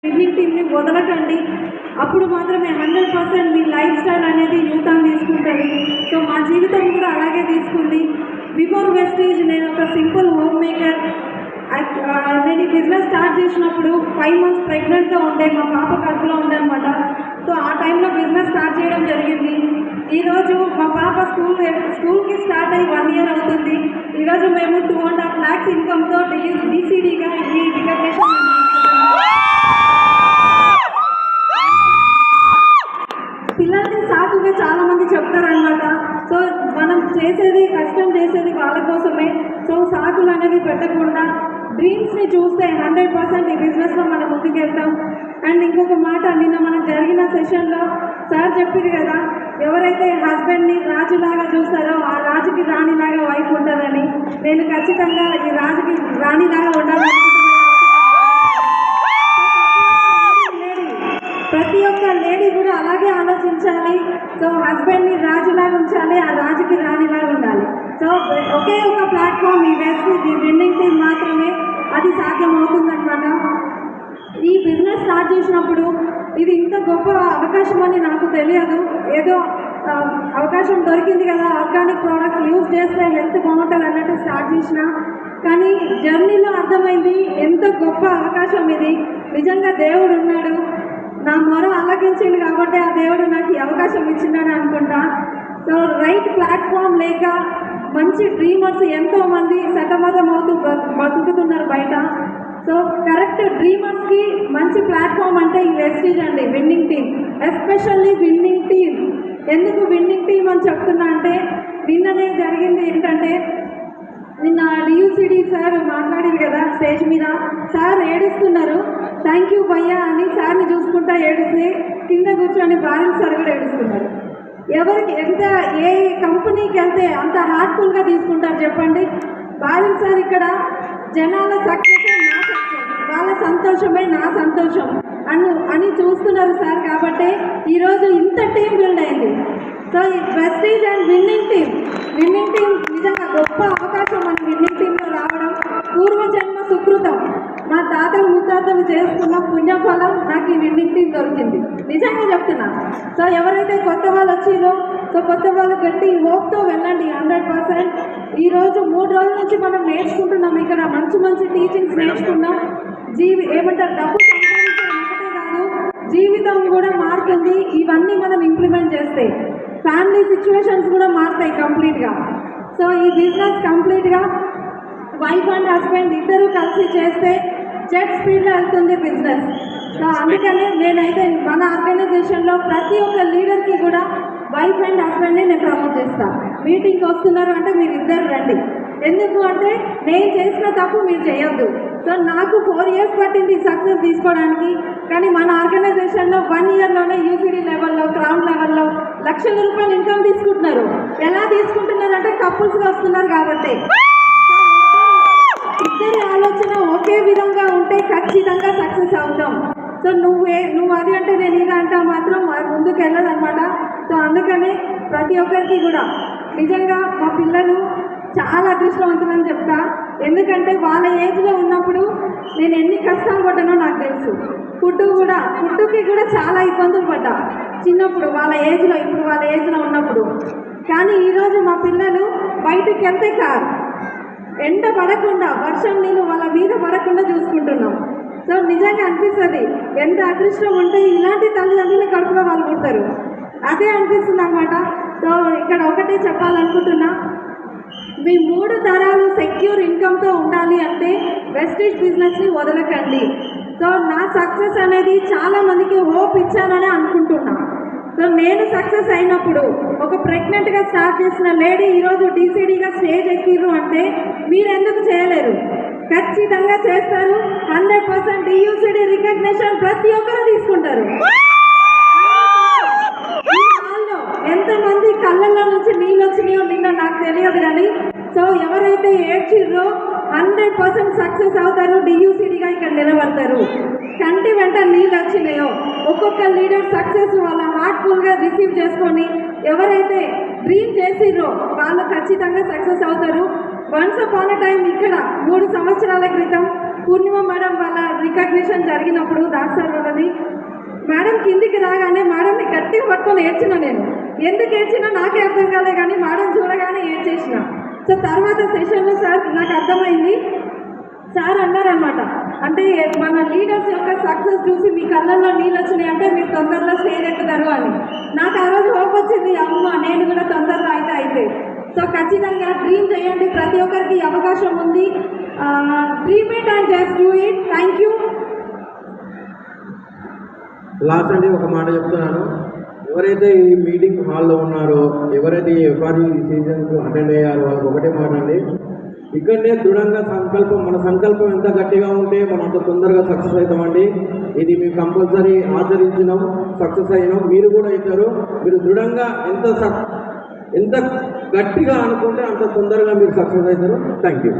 Winnowing టీమ్ని వదలకండి. అప్పుడు మాత్రమే 100% మీ లైఫ్ స్టైల్ అనేది యూటర్న్ తీసుకుంటుంది. సో మా జీవితం కూడా అలాగే తీసుకుంది. బిఫోర్ వెస్టీజ్ నేను ఒక సింపుల్ హోమ్ మేకర్. నేను ఈ బిజినెస్ స్టార్ట్ చేసినప్పుడు 5 months ప్రెగ్నెంట్గా ఉండే, మా పాప కడుపులో ఉండే అనమాట. సో ఆ టైంలో బిజినెస్ స్టార్ట్ చేయడం జరిగింది. ఈరోజు మా పాప స్కూల్కి స్టార్ట్ అయ్యి 1 year అవుతుంది. ఈరోజు మేము 2.5 lakhs ఇన్కమ్తో DCDగా ఈ రికగ్నిషన్ పిల్లల్ని సాకుగా చాలామంది చెప్తారనమాట. సో మనం చేసేది, కష్టం చేసేది వాళ్ళ కోసమే. సో సాకులు అనేవి పెట్టకుండా డ్రీమ్స్ని చూస్తే 100% ఈ బిజినెస్లో మనం ముందుకెళ్తాం. అండ్ ఇంకొక మాట, నిన్న మనకు జరిగిన సెషన్లో సార్ చెప్పారు కదా, ఎవరైతే హస్బెండ్ని రాజులాగా చూస్తారో ఆ రాజుకి రాణిలాగా వైఫ్ ఉంటుందని. నేను ఖచ్చితంగా ఈ రాజుకి రాణిలాగా ఉండాలని ప్రతి ఒక్క లేడీ కూడా అలాగే ఆలోచించాలి. సో హస్బెండ్ని రాజులాగా ఉంచాలి, ఆ రాజుకి రాణిలాగా ఉండాలి. సో ఒకే ఒక ప్లాట్ఫామ్ ఈ వెస్టీజ్, ఈ విన్నింగ్ టీమ్ మాత్రమే అది సాధ్యం అవుతుందన్నమాట. ఈ బిజినెస్ స్టార్ట్ చేసినప్పుడు ఇది ఇంత గొప్ప అవకాశం అని నాకు తెలియదు. ఏదో అవకాశం దొరికింది కదా, ఆర్గానిక్ ప్రోడక్ట్స్ యూజ్ చేస్తే హెల్త్ బాగుంటుంది అన్నట్టు స్టార్ట్ చేసిన. కానీ జర్నీలో అర్థమైంది ఎంత గొప్ప అవకాశం ఇది. నిజంగా దేవుడు ఉన్నాడు, నా మొర ఆలకించింది కాబట్టి ఆ దేవుడు నాకు ఈ అవకాశం ఇచ్చిందని అనుకుంటా. సో రైట్ ప్లాట్ఫామ్ లేక మంచి డ్రీమర్స్ ఎంతోమంది సతమతం అవుతూ బతుకుతున్నారు బయట. సో కరెక్ట్ డ్రీమర్స్కి మంచి ప్లాట్ఫామ్ అంటే ఈ వెస్టీజ్ అండి, winning team. Especially winning team. ఎందుకు విన్నింగ్ టీమ్ అని చెప్తున్నా అంటే, నిన్ననే జరిగింది ఏంటంటే, నిన్న DUCD సార్ మాట్లాడారు కదా స్టేజ్ మీద. సార్ ఏడుస్తున్నారు, థ్యాంక్ యూ భయ్యా అని సార్ని చూసుకుంటా ఏడిస్తే, కింద కూర్చొని బారిల్ సార్ కూడా ఏడుస్తున్నారు. ఎవరికి ఎంత, ఏ కంపెనీకి వెళ్తే అంత హార్ట్ఫుల్గా తీసుకుంటారు చెప్పండి. బారిల్ సార్ ఇక్కడ జనాల సక్సెస్ నా సక్సెస్, వాళ్ళ సంతోషమే నా సంతోషం అని చూస్తున్నారు సార్. కాబట్టి ఈరోజు ఇంత టీం బిల్డ్ అయింది. సో ఈ వెస్టీజ్ అండ్ విన్నింగ్ టీమ్ నిజంగా గొప్ప అవకాశం. మన విన్నింగ్ టీంలో రావడం పూర్వజన్మ సుకృతం. మా తాతలు ముత్తాతలు చేసుకున్న పుణ్యఫలం నాకు ఈ విన్నింగ్ టీం దొరికింది, నిజంగా చెప్తున్నా. సో ఎవరైతే కొత్త వాళ్ళు వచ్చిందో, సో కొత్త వాళ్ళు గట్టి హోప్తో వెళ్ళండి 100%. ఈరోజు 3 రోజుల నుంచి మనం నేర్చుకుంటున్నాం, ఇక్కడ మంచి మంచి టీచింగ్స్ నేర్చుకున్నాం. ఏమంటారు, డబ్బు సంపాదించడం ఒకటే కాదు, జీవితం కూడా మారుతుంది. ఇవన్నీ మనం ఇంప్లిమెంట్ చేస్తే ఫ్యామిలీ సిచ్యువేషన్స్ కూడా మారుతాయి కంప్లీట్గా. సో ఈ బిజినెస్ కంప్లీట్గా వైఫ్ అండ్ హస్బెండ్ ఇద్దరు కలిసి చేస్తే జెట్ స్పీడ్లో వెళ్తుంది బిజినెస్. సో అందుకనే నేనైతే మన ఆర్గనైజేషన్లో ప్రతి ఒక్క లీడర్కి కూడా వైఫ్ అండ్ హస్బెండ్ని నేను ప్రమోట్ చేస్తాను. మీటింగ్కి వస్తున్నారు అంటే మీరు ఇద్దరు రండి. ఎందుకు అంటే నేను చేసిన తప్పు మీరు చేయొద్దు. సో నాకు 4 years పట్టింది సక్సెస్ తీసుకోవడానికి. కానీ మన ఆర్గనైజేషన్లో 1 yearలోనే UCD లెవెల్లో, క్రౌన్ లెవెల్లో లక్షల రూపాయలు ఇన్కమ్ తీసుకుంటున్నారు. ఎలా తీసుకుంటున్నారు అంటే కపుల్స్గా వస్తున్నారు కాబట్టి. ఇద్దరి ఆలోచన ఒకే విధంగా ఉంటే ఖచ్చితంగా సక్సెస్ అవుతాం. సో నువ్వు అది అంటే నేను ఇది అంటే మాత్రం ముందుకు వెళ్ళదన్నమాట. సో అందుకనే ప్రతి ఒక్కరికి కూడా నిజంగా మా పిల్లలు చాలా అదృష్టవంతులని చెప్తా. ఎందుకంటే వాళ్ళ ఏజ్లో ఉన్నప్పుడు నేను ఎన్ని కష్టాలు పడ్డానో నాకు తెలుసు. ఫుడ్కి కూడా చాలా ఇబ్బందులు పడ్డా చిన్నప్పుడు వాళ్ళ ఏజ్లో, ఇప్పుడు వాళ్ళ ఏజ్లో ఉన్నప్పుడు. కానీ ఈరోజు మా పిల్లలు బయటకు వెళ్తే కాదు, ఎండ పడకుండా, వర్షం నీళ్ళు వాళ్ళ మీద పడకుండా చూసుకుంటున్నాం. సో నిజంగా అనిపిస్తుంది ఎంత అదృష్టం ఉంటే ఇలాంటి తల్లిదండ్రులు కడుపులో వాళ్ళు పుడతారు, అదే అనిపిస్తుంది అన్నమాట. సో ఇక్కడ ఒకటే చెప్పాలనుకుంటున్నా, మీ 3 తరాలు సెక్యూర్ ఇన్కమ్తో ఉండాలి అంటే వెస్టీజ్ బిజినెస్ని వదలకండి. సో నా సక్సెస్ అనేది చాలామందికి హోప్ ఇచ్చానని అనుకుంటున్నా. సో నేను సక్సెస్ అయినప్పుడు ఒక ప్రెగ్నెంట్గా స్టార్ట్ చేసిన లేడీ ఈరోజు DCDగా స్టేజ్ ఎక్కిరు అంటే మీరు ఎందుకు చేయలేరు? ఖచ్చితంగా చేస్తారు. 100% DUCD రికగ్నిషన్ ప్రతి ఒక్కరు తీసుకుంటారు. ఎంతమంది కళ్ళల్లో నుంచి నీళ్ళు వచ్చినాయో నిన్న నాకు తెలియదు కానీ, సో ఎవరైతే ఏడ్చిర్రో 100% సక్సెస్ అవుతారు, DUCDగా ఇక్కడ నిలబడతారు. కంటి వెంట నీళ్ళు వచ్చినాయో ఒక్కొక్క లీడర్ సక్సెస్ వాళ్ళ హార్ట్ఫుల్గా రిసీవ్ చేసుకొని ఎవరైతే డ్రీమ్ చేసిర్రో వాళ్ళు ఖచ్చితంగా సక్సెస్ అవుతారు. వన్స్ అపాన్ ఎ టైం ఇక్కడ 3 సంవత్సరాల క్రితం పూర్ణిమ మేడం వాళ్ళ రికగ్నిషన్ జరిగినప్పుడు దాస్ సార్ కిందికి రాగానే మేడంని గట్టిగా పట్టుకొని ఏడ్చిన నేను. ఎందుకు ఏడ్చినా నాకే అర్థం కాలే, కానీ మేడం చూడగానే ఏడ్చేసిన. సో తర్వాత సెషన్లో సార్ నాకు అర్థమైంది. సార్ అన్నారనమాట, అంటే మన లీడర్స్ యొక్క సక్సెస్ చూసి మీ కళ్ళల్లో నీళ్ళు వచ్చినాయి అంటే మీరు తొందరలో స్టేజ్ ఎక్కుతారు అని. నాకు ఆ రోజు హోప్ వచ్చింది, అమ్మ నేను కూడా తొందరలో అయితే. సో ఖచ్చితంగా డ్రీమ్ చేయండి, ప్రతి ఒక్కరికి అవకాశం ఉంది. Dream it and just do it. Thank you. Last అండి ఒక మాట చెప్తున్నాను, ఎవరైతే ఈ మీటింగ్ హాల్లో ఉన్నారో, ఎవరైతే ఈ ఎఫ్ఆర్ఈ సీజన్కు అటెండ్ అయ్యారో వాళ్ళకి ఒకటే మాట అండి, ఇక్కడనే దృఢంగా సంకల్పం, మన సంకల్పం ఎంత గట్టిగా ఉంటే మనం అంత తొందరగా సక్సెస్ అవుతామండి. ఇది మేము కంపల్సరీ ఆచరించినాం, సక్సెస్ అయినాం, మీరు కూడా అవుతారు. మీరు దృఢంగా ఎంత గట్టిగా అనుకుంటే అంత తొందరగా మీరు సక్సెస్ అవుతారు. Thank you.